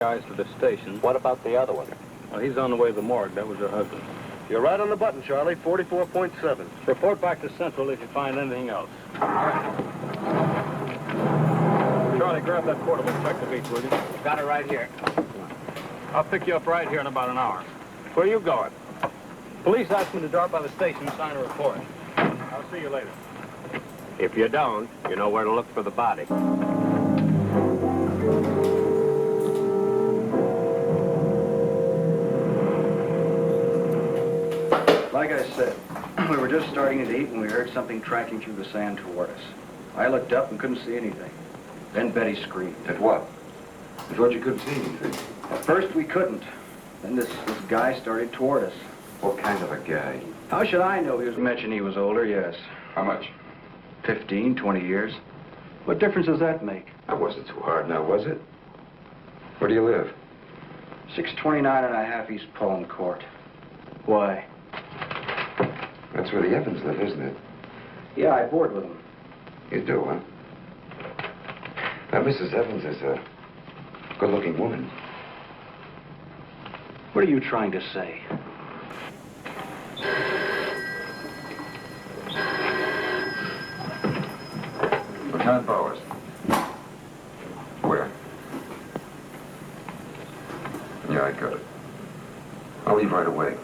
guys to the station. What about the other one? Well, he's on the way to the morgue. That was her husband. You're right on the button, Charlie. 44.7. Report back to Central if you find anything else. All right. Charlie, grab that portable. Check the beach, will you? Got it right here. I'll pick you up right here in about an hour. Where are you going? Police asked me to drop by the station and sign a report. I'll see you later. If you don't, you know where to look for the body. Like I said, we were just starting to eat when we heard something tracking through the sand toward us. I looked up and couldn't see anything. Then Betty screamed. At what? I thought you couldn't see anything. At first we couldn't. Then this guy started toward us. What kind of a guy? How should I know? He was mentioned he was older, yes. How much? 15, 20 years. What difference does that make? That wasn't too hard now, was it? Where do you live? 629 and a half East Pullen Court. Why? That's where the Evans live, isn't it? Yeah, I board with him. You do, huh? Now, Mrs. Evans is a good-looking woman. What are you trying to say? Lieutenant Bowers. Where? Yeah, I got it. I'll leave right away.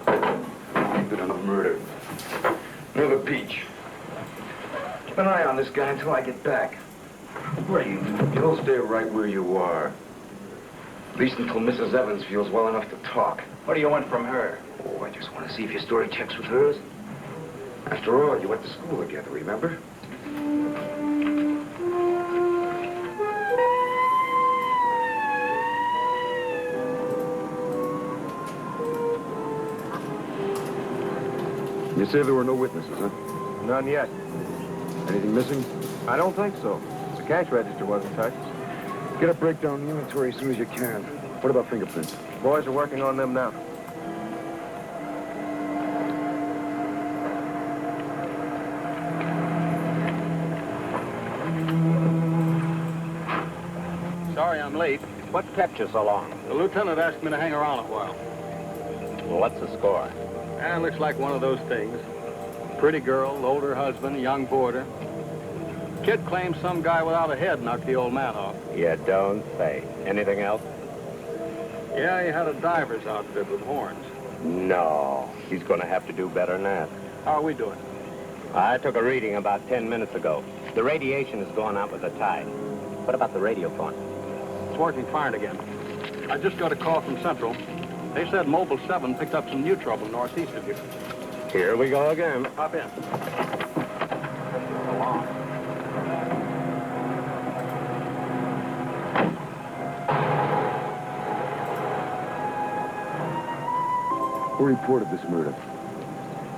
Keep it on a murder. Near the beach. Keep an eye on this guy until I get back. What are you? You'll stay right where you are. At least until Mrs. Evans feels well enough to talk. What do you want from her? Oh, I just want to see if your story checks with hers. After all, you went to school together, remember? You say there were no witnesses, huh? None yet. Anything missing? I don't think so. The cash register wasn't touched. Get a breakdown on the inventory as soon as you can. What about fingerprints? Boys are working on them now. Sorry I'm late. What kept you so long? The lieutenant asked me to hang around a while. Well, what's the score? And looks like one of those things. Pretty girl, older husband, young boarder. Kid claims some guy without a head knocked the old man off. You don't say. Anything else? Yeah, he had a diver's outfit with horns. No. He's going to have to do better than that. How are we doing? I took a reading about 10 minutes ago. The radiation is going out with the tide. What about the radio phone? It's working fine again. I just got a call from Central. They said Mobile 7 picked up some new trouble northeast of here. Here we go again. Hop in. Who reported this murder?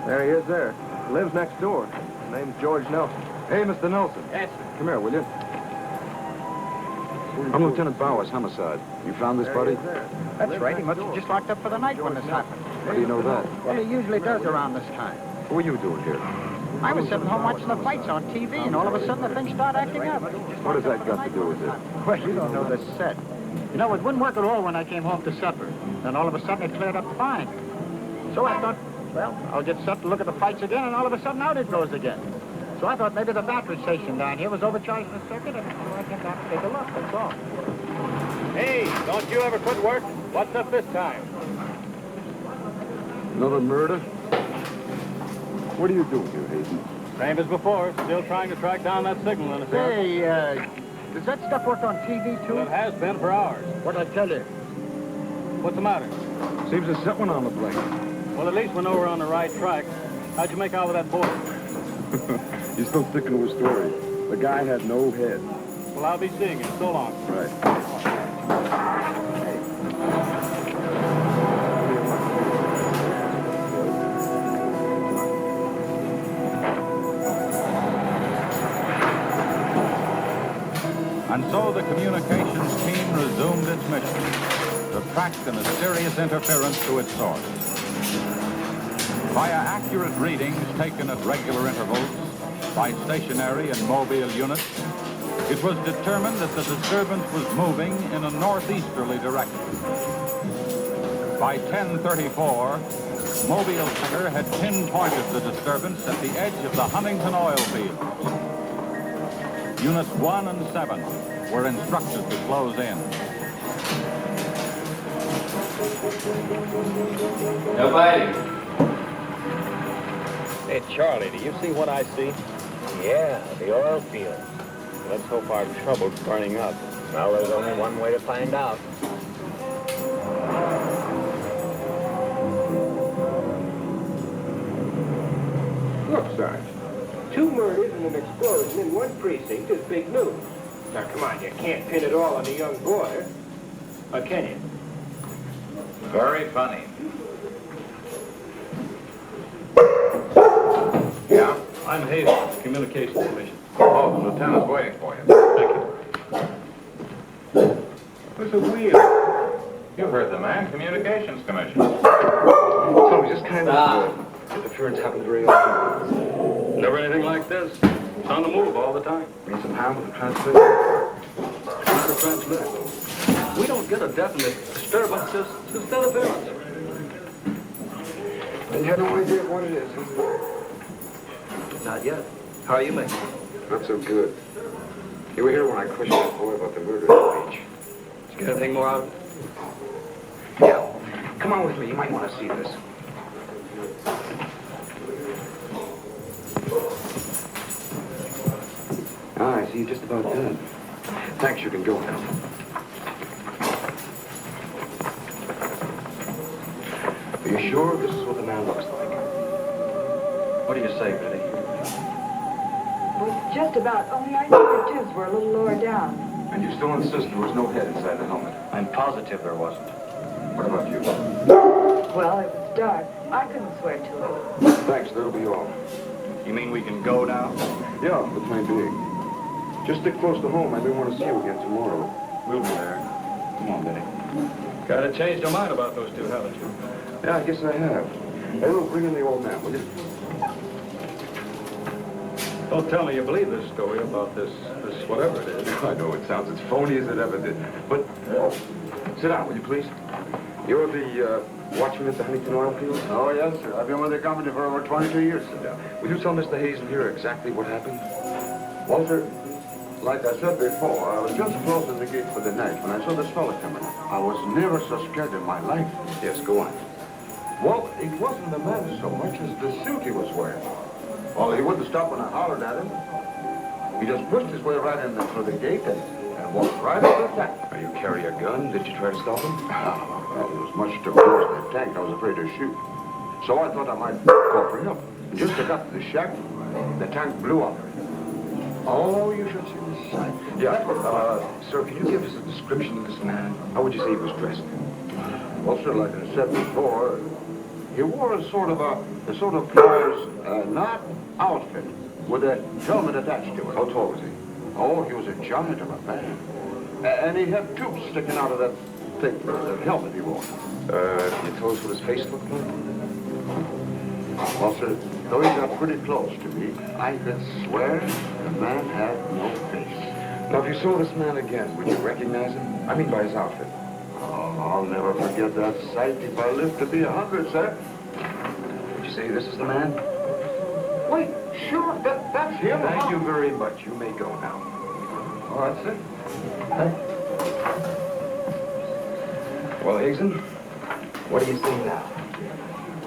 There he is there. Lives next door. His name's George Nelson. Hey, Mr. Nelson. Yes, sir. Come here, will you? I'm Lieutenant Bowers, homicide. You found this body? That's right. He must have just locked up for the night when this happened. How do you know that? Well, he usually does around this time. What were you doing here? I was sitting home watching the fights on TV, and all of a sudden the thing started acting up. What has that got to do with it? Well, you don't know the set. You know, it wouldn't work at all when I came home to supper. Then all of a sudden it cleared up fine. So I thought, well, I'll get set to look at the fights again, and all of a sudden out it goes again. So I thought maybe the battery station down here was overcharging the circuit, and so I came down to take a look, that's all. Hey, don't you ever quit work? What's up this time? Another murder? What are you doing here, Hayden? Same as before. Still trying to track down that signal interference. Hey, does that stuff work on TV, too? Well, it has been for hours. What'd I tell you? What's the matter? Seems there's something on the blade. Well, at least we know we're on the right track. How'd you make out with that boy? He's still sticking to his story. The guy had no head. Well, I'll be seeing you. So long. Right. And so the communications team resumed its mission to track the mysterious interference to its source. Via accurate readings taken at regular intervals by stationary and mobile units, It was determined that the disturbance was moving in a northeasterly direction. By 10:34, Mobile Center had pinpointed the disturbance at the edge of the Huntington oil fields. Units 1 and 7 were instructed to close in. No biting. Hey, Charlie, do you see what I see? Yeah, the oil field. Let's hope our trouble's burning up. Well, there's only one way to find out. Look, Sarge. 2 murders and an explosion in one precinct is big news. Now, come on, you can't pin it all on the young boy. Or can you? Very funny. Yeah? I'm Hastings, Communications Commission. Oh, the lieutenant's waiting for you. Thank you. What's the wheel? You heard the man, Communications Commission. So we just kind of... interference happens very often. Never anything like this. It's on the move all the time. Bring some ham with the transmitter. Transmit. We don't get a definite disturbance, just interference. And you have no idea what it is, huh? Not yet. How are you making? Not so good. You were here when I questioned that boy about the murder at the beach. Did you get anything more out of it? Yeah. Come on with me. You might want to see this. Ah, I see you're just about done. Thanks, you can go now. Are you sure this is what the man looks like? What do you say, Betty? Well, just about, only I think the tubes were a little lower down. And you still insist there was no head inside the helmet? I'm positive there wasn't. What about you? Well, it was dark. I couldn't swear to it. Thanks, that'll be all. You mean we can go now? Yeah, for the time being. Just stick close to home. I may want to see you again tomorrow. We'll be there. Come on, Betty. Kind of changed your mind about those two, haven't you? Yeah, I guess I have. Hey, look, bring in the old man, will you? Don't tell me you believe this story about this whatever it is. I know it sounds as phony as it ever did. But, Sit down, will you please? You're the watchman at the Huntington oil field? oh, yes, sir. I've been with the company for over 22 years. Sit down. Will you tell Mr. Hazen here exactly what happened? Well, sir, like I said before, I was just closing the gate for the night when I saw this fella coming. I was never so scared in my life. Yes, go on. Well, it wasn't the man so much as the suit he was wearing. Well, he wouldn't stop when I hollered at him. He just pushed his way right in through the gate and walked right up the tank. Now, you carry a gun? Did you try to stop him? Well, it was much too close to the tank. I was afraid to shoot. So I thought I might call for help. Just as I got to the shack, the tank blew up. Oh, you should see the sight. Yeah. Sir, can you give us a description of this man? How would you say he was dressed? Well, sir, like I said before, he wore a sort of pliers, not outfit, with a helmet attached to it. How tall was he? Oh, he was a giant of a man. And he had tubes sticking out of that thing, the helmet he wore. Can you tell us what his face looked like? Well, sir, though he got pretty close to me, I could swear the man had no face. Now, if you saw this man again, would you recognize him? I mean by his outfit. Oh, I'll never forget that sight if I live to be 100, sir. Would you say this is the man? Wait, sure, that's him. Thank you very much. You may go now. Oh, that's it. Well, Hazen, what do you see now?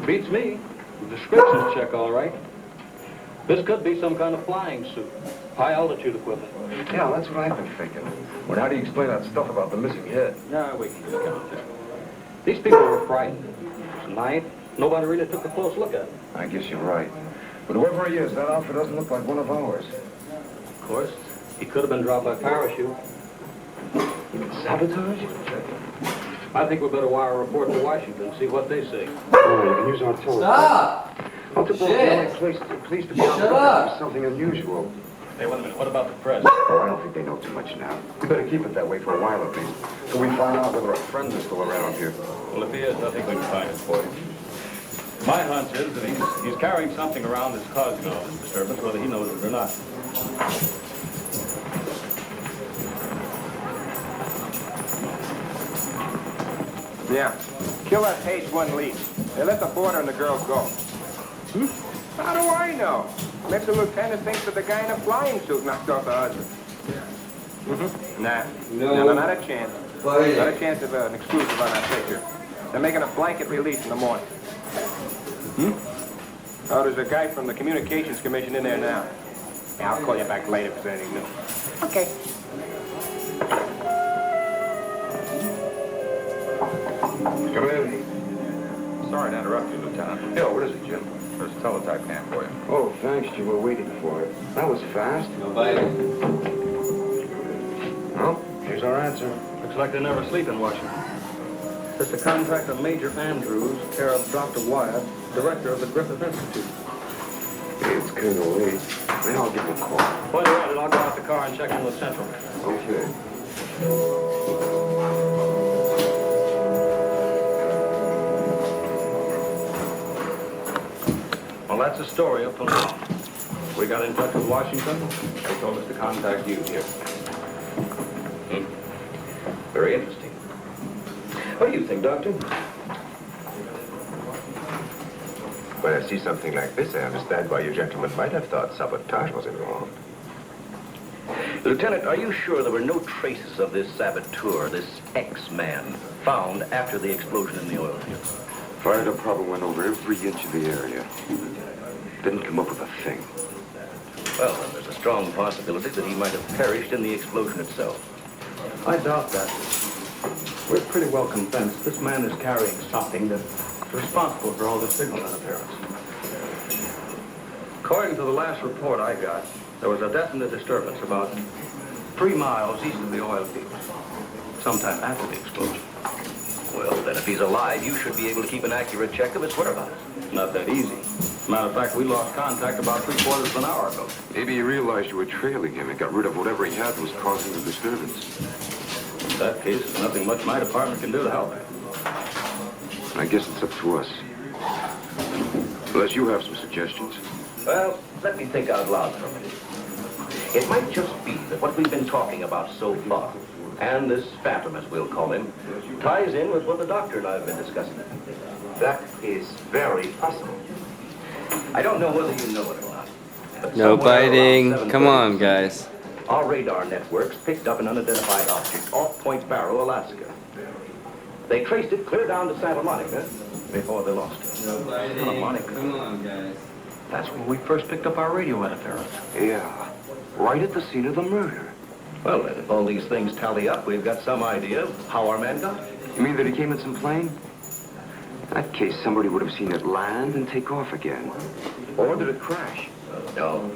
Beats me. The descriptions check all right. This could be some kind of flying suit. High altitude equipment. Yeah, that's what I've been thinking. Well, how do you explain that stuff about the missing head? No, we can discount that. These people were frightened. It was night. Nobody really took a close look at him. I guess you're right. But whoever he is, that outfit doesn't look like one of ours. Of course, he could have been dropped by parachute. Sabotage? I think we better wire a report to Washington and see what they say. Oh, you can use our telephone. Stop! I'll tip off the LA police to be on the lookout for something unusual. Hey, wait a minute. What about the press? Oh, I don't think they know too much now. We better keep it that way for a while at least, till we find out whether our friend is still around here. Well, if he is, I think we can find it for you. My hunch is that he's carrying something around that's causing all this disturbance, whether he knows it or not. Yeah. Killer hates one lead. They let the boarder and the girl go. How do I know? Maybe the lieutenant thinks that the guy in a flying suit knocked off the husband. Nah. No, not a chance. Not a chance of an exclusive on that picture. They're making a blanket release in the morning. Oh, there's a guy from the Communications Commission in there now. Yeah, I'll call you back later if there's anything new. Okay. Come in. Sorry to interrupt you, Lieutenant. Yeah, what is it, Jim? There's a teletype camp for you. Oh, thanks, Jim. We're waiting for it. That was fast. Well, here's our answer. Looks like they never sleep in Washington. It's a contact of Major Andrews, care of Dr. Wyatt, director of the Griffith Institute. Hey, it's kind of late. Then I'll give him a call. While you're at it, I'll go out the car and check in with Central. Okay. Well, that's the story up till now. We got in touch with Washington. They told us to contact you here. Very interesting. What do you think, Doctor? When I see something like this, I understand why you gentlemen might have thought sabotage was involved. Lieutenant, are you sure there were no traces of this saboteur, this X-man, found after the explosion in the oil field? Fire department went over every inch of the area. Didn't come up with a thing. Well, then there's a strong possibility that he might have perished in the explosion itself. I doubt that. We're pretty well convinced this man is carrying something that's responsible for all the signal interference. According to the last report I got, there was a definite disturbance about 3 miles east of the oil field, sometime after the explosion. Well, then if he's alive, you should be able to keep an accurate check of his whereabouts. Not that easy. Matter of fact, we lost contact about 3/4 of an hour ago. Maybe he realized you were trailing him and got rid of whatever he had that was causing the disturbance. In that case, there's nothing much my department can do to help it. I guess it's up to us. Unless you have some suggestions. Well, let me think out loud for a minute. It might just be that what we've been talking about so far, and this phantom, as we'll call him, ties in with what the doctor and I have been discussing. That is very possible. I don't know whether you know it or not. but No somewhere around biting. 7:30, Come on, guys. Our radar networks picked up an unidentified object off Point Barrow, Alaska. They traced it clear down to Santa Monica before they lost it. Santa Monica. Come on, guys. That's where we first picked up our radio interference. Yeah. Right at the scene of the murder. Well, then, if all these things tally up, we've got some idea of how our man got it. You mean that he came in some plane? In that case, somebody would have seen it land and take off again. Or did it crash? No.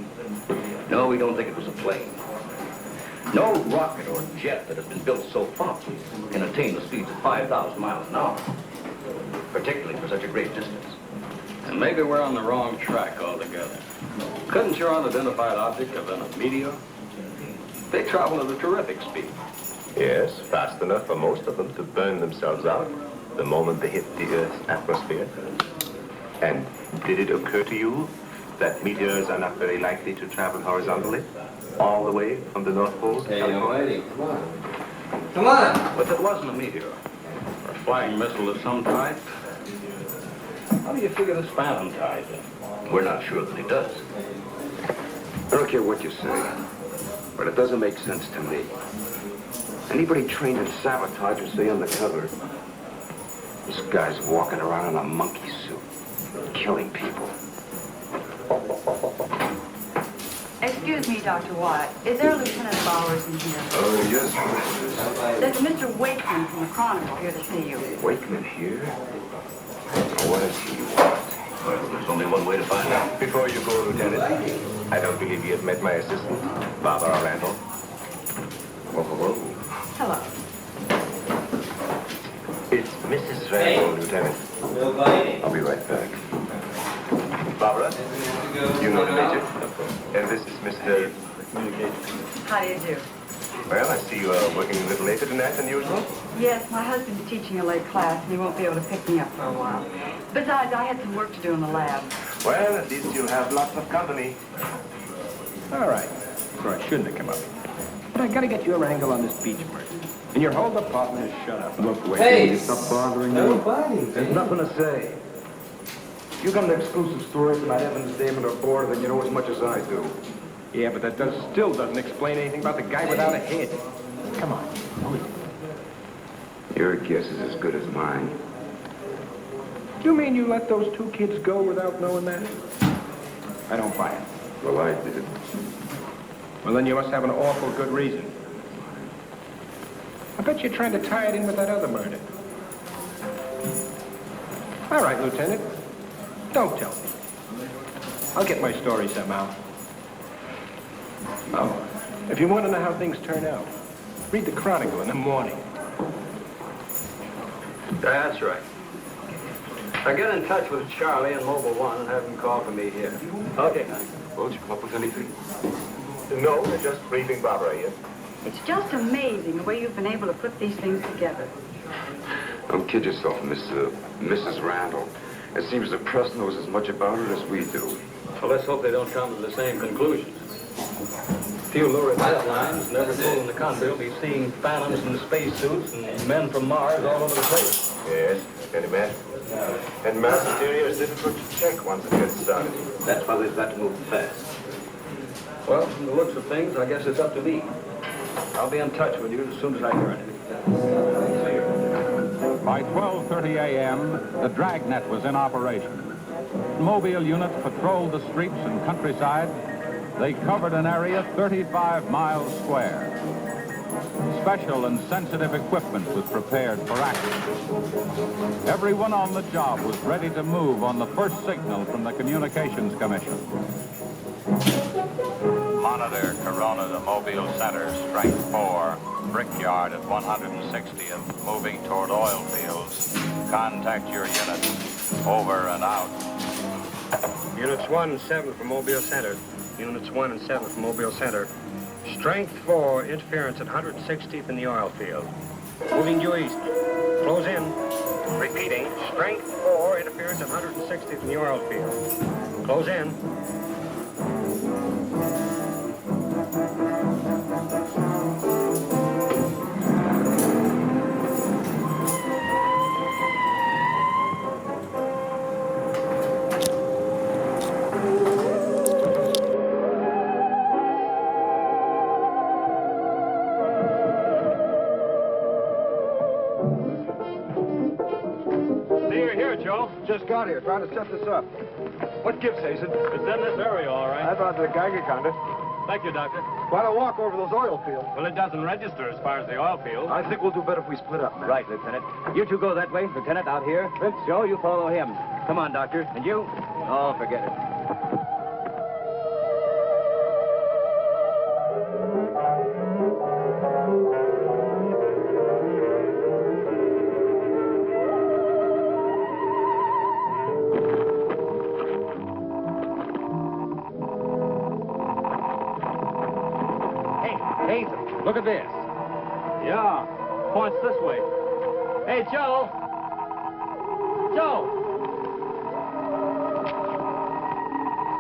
No, we don't think it was a plane. No rocket or jet that has been built so far can attain the speeds of 5,000 miles an hour, particularly for such a great distance. And maybe we're on the wrong track altogether. Couldn't your unidentified object have been a meteor? They travel at a terrific speed. Yes, fast enough for most of them to burn themselves out the moment they hit the Earth's atmosphere. And did it occur to you that meteors are not very likely to travel horizontally, all the way from the North Pole to Hey, I'm California? waiting. Come on. Come on. But if it wasn't a meteor, or a flying missile of some type, how do you figure this phantom ties in? We're not sure that it does. I don't care what you say, but it doesn't make sense to me. Anybody trained in sabotage would stay undercover. This guy's walking around in a monkey suit, killing people. Excuse me, Dr. Watt. Is there a Lieutenant Bowers in here? Oh, yes. There's a Mr. Wakeman from the Chronicle here to see you. Wakeman here? What does he want? Well, there's only one way to find out. Before you go, Lieutenant, I don't believe you have met my assistant, Barbara Randall. Whoa. Hello. It's Mrs. Randall, Lieutenant. No biting. I'll be right back. Barbara, you know the Major? And this is Mr. How do you do? Well, I see you are working a little later tonight than usual. Yes, my husband's teaching a late class, and he won't be able to pick me up for a while. Besides, I had some work to do in the lab. Well, at least you'll have lots of company. All right. So I shouldn't have come up. But I gotta get your angle on this beach break. And your whole department is shut up. Look, wait, Hey, will you stop bothering no me? fighting, There's man. nothing to say. You come to exclusive stories about Evans, Damon, or Board, then you know as much as I do. Yeah, but that still doesn't explain anything about the guy without a head. Come on. Your guess is as good as mine. Do you mean you let those two kids go without knowing that? I don't buy it. Well, I did. Well, then you must have an awful good reason. I bet you're trying to tie it in with that other murder. All right, Lieutenant. Don't tell me. I'll get my story somehow. Oh, if you want to know how things turn out, read the Chronicle in the morning. That's right. Now get in touch with Charlie and Mobile One and have him call for me here. Okay. Won't you come up with anything? No, we're just briefing Barbara here. It's just amazing the way you've been able to put these things together. Don't kid yourself, Mrs. Randall. It seems the press knows as much about it as we do. Well, let's hope they don't come to the same conclusions. Few lurid headlines, and every fool in the country will be seeing phantoms in spacesuits and men from Mars all over the place. Yes, can you imagine? And mass hysteria is difficult to check once it gets started. That's why we've got to move fast. Well, from the looks of things, I guess it's up to me. I'll be in touch with you as soon as I hear anything. By 12:30 a.m., the dragnet was in operation. Mobile units patrolled the streets and countryside. They covered an area 35 miles square. Special and sensitive equipment was prepared for action. Everyone on the job was ready to move on the first signal from the Communications Commission. Monitor Corona to Mobile Center, strength 4, brickyard at 160th, moving toward oil fields. Contact your units. Over and out. Units 1 and 7 from Mobile Center. Units 1 and 7 from Mobile Center. Strength 4, interference at 160th in the oil field. Moving due east. Close in. Repeating, strength 4, interference at 160th in the oil field. Close in. Just got here, trying to set this up. What gives, Hazen? It's in this area, all right. I brought the Geiger counter. Thank you, Doctor. Why don't walk over those oil fields? Well, it doesn't register as far as the oil field. I think we'll do better if we split up, man. Right, Lieutenant. You two go that way, Lieutenant, out here. Joe, you follow him. Come on, Doctor. And you? Oh, forget it. Look at this. Yeah, points this way. Hey, Joe. Joe.